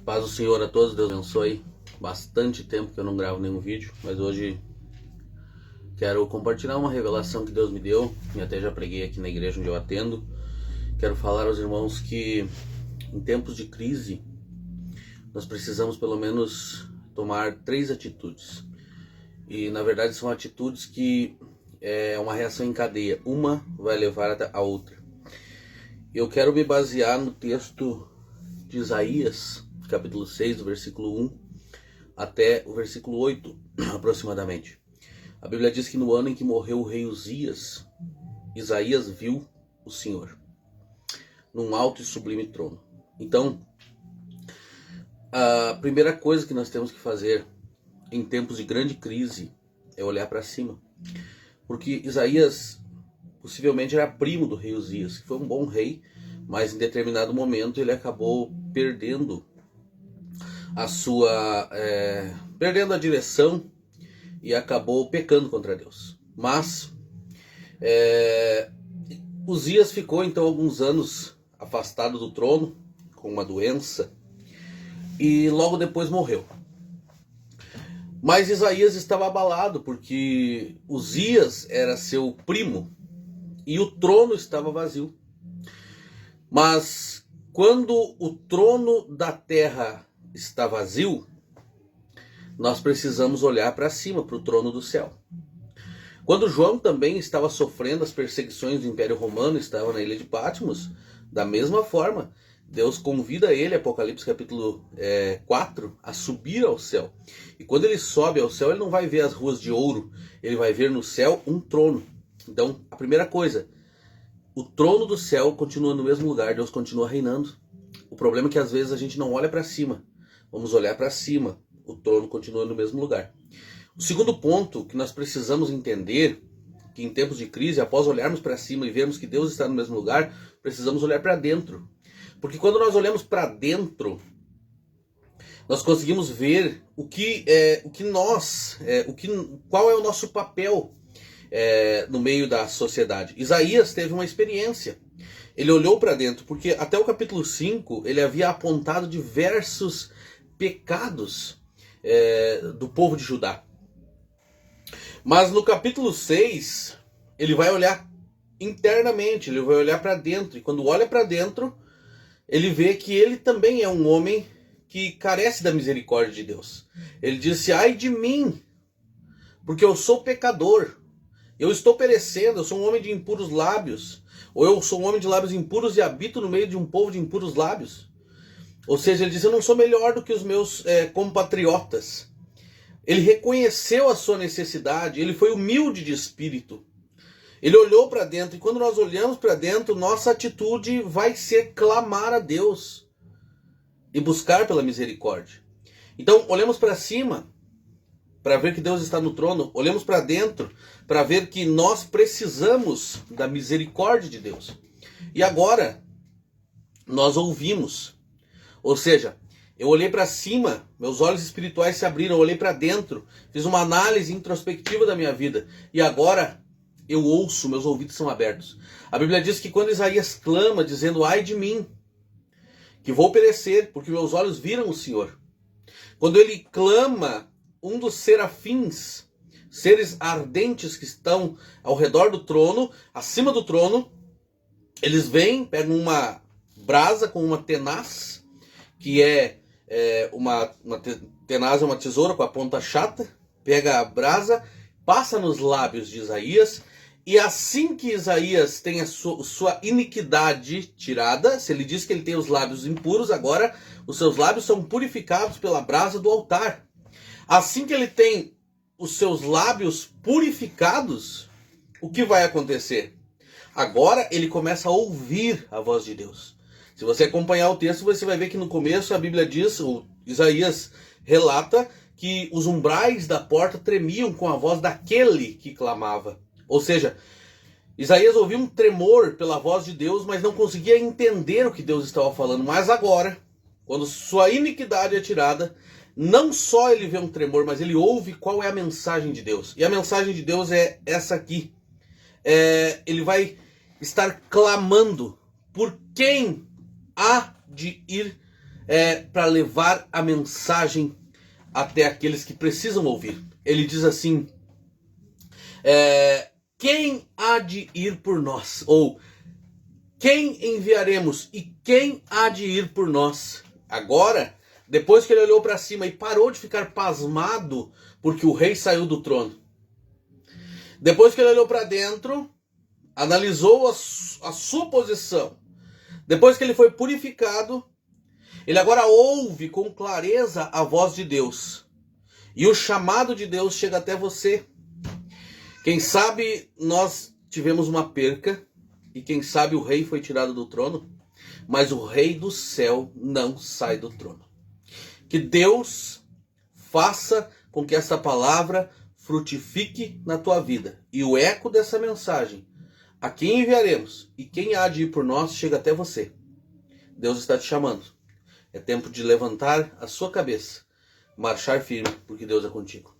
Paz do Senhor a todos, Deus abençoe. Bastante tempo que eu não gravo nenhum vídeo, mas hoje quero compartilhar uma revelação que Deus me deu, e até já preguei aqui na igreja onde eu atendo. Quero falar aos irmãos que em tempos de crise nós precisamos pelo menos tomar 3 atitudes. E na verdade são atitudes que é uma reação em cadeia, uma vai levar a outra. Eu quero me basear no texto de Isaías, capítulo 6, do versículo 1 até o versículo 8, aproximadamente. A Bíblia diz que no ano em que morreu o rei Uzias, Isaías viu o Senhor num alto e sublime trono. Então, a primeira coisa que nós temos que fazer em tempos de grande crise é olhar para cima. Porque Isaías possivelmente era primo do rei Uzias, que foi um bom rei, mas em determinado momento ele acabou perdendo a direção e acabou pecando contra Deus. Mas Uzias ficou então alguns anos afastado do trono com uma doença e logo depois morreu. Mas Isaías estava abalado porque Uzias era seu primo e o trono estava vazio. Mas quando o trono da terra está vazio, nós precisamos olhar para cima, para o trono do céu. Quando João também estava sofrendo as perseguições do Império Romano, estava na ilha de Patmos, da mesma forma, Deus convida ele, Apocalipse capítulo 4, a subir ao céu. E quando ele sobe ao céu, ele não vai ver as ruas de ouro, ele vai ver no céu um trono. Então, a primeira coisa, o trono do céu continua no mesmo lugar, Deus continua reinando. O problema é que às vezes a gente não olha para cima. Vamos olhar para cima, o trono continua no mesmo lugar. O segundo ponto que nós precisamos entender, que em tempos de crise, após olharmos para cima e vermos que Deus está no mesmo lugar, precisamos olhar para dentro. Porque quando nós olhamos para dentro, nós conseguimos ver qual é o nosso papel no meio da sociedade. Isaías teve uma experiência. Ele olhou para dentro, porque até o capítulo 5 ele havia apontado diversos pecados do povo de Judá. Mas no capítulo 6 ele vai olhar internamente, ele vai olhar para dentro. E quando olha para dentro, ele vê que ele também é um homem que carece da misericórdia de Deus. Ele disse: ai de mim, porque eu sou pecador. Eu estou perecendo, eu sou um homem de impuros lábios. Ou eu sou um homem de lábios impuros e habito no meio de um povo de impuros lábios. Ou seja, ele diz: eu não sou melhor do que os meus compatriotas. Ele reconheceu a sua necessidade, ele foi humilde de espírito. Ele olhou para dentro, e quando nós olhamos para dentro, nossa atitude vai ser clamar a Deus e buscar pela misericórdia. Então, olhamos para cima para ver que Deus está no trono, olhamos para dentro para ver que nós precisamos da misericórdia de Deus. E agora, nós ouvimos. Ou seja, eu olhei para cima, meus olhos espirituais se abriram, eu olhei para dentro, fiz uma análise introspectiva da minha vida. E agora eu ouço, meus ouvidos são abertos. A Bíblia diz que quando Isaías clama, dizendo: ai de mim, que vou perecer, porque meus olhos viram o Senhor. Quando ele clama, um dos serafins, seres ardentes que estão ao redor do trono, acima do trono, eles vêm, pegam uma brasa com uma tenaz, que tenaz é uma tesoura com a ponta chata, pega a brasa, passa nos lábios de Isaías, e assim que Isaías tem a sua iniquidade tirada, se ele diz que ele tem os lábios impuros, agora os seus lábios são purificados pela brasa do altar. Assim que ele tem os seus lábios purificados, o que vai acontecer? Agora ele começa a ouvir a voz de Deus. Se você acompanhar o texto, você vai ver que no começo a Bíblia diz, Isaías relata, que os umbrais da porta tremiam com a voz daquele que clamava. Ou seja, Isaías ouviu um tremor pela voz de Deus, mas não conseguia entender o que Deus estava falando. Mas agora, quando sua iniquidade é tirada, não só ele vê um tremor, mas ele ouve qual é a mensagem de Deus. E a mensagem de Deus é essa aqui. Ele vai estar clamando por quem há de ir para levar a mensagem até aqueles que precisam ouvir. Ele diz assim, quem há de ir por nós? Ou quem enviaremos e quem há de ir por nós? Agora, depois que ele olhou para cima e parou de ficar pasmado porque o rei saiu do trono. Depois que ele olhou para dentro, analisou a sua posição. Depois que ele foi purificado, ele agora ouve com clareza a voz de Deus. E o chamado de Deus chega até você. Quem sabe nós tivemos uma perca, e quem sabe o rei foi tirado do trono, mas o rei do céu não sai do trono. Que Deus faça com que essa palavra frutifique na tua vida. E o eco dessa mensagem, a quem enviaremos e quem há de ir por nós, chega até você. Deus está te chamando. É tempo de levantar a sua cabeça, marchar firme, porque Deus é contigo.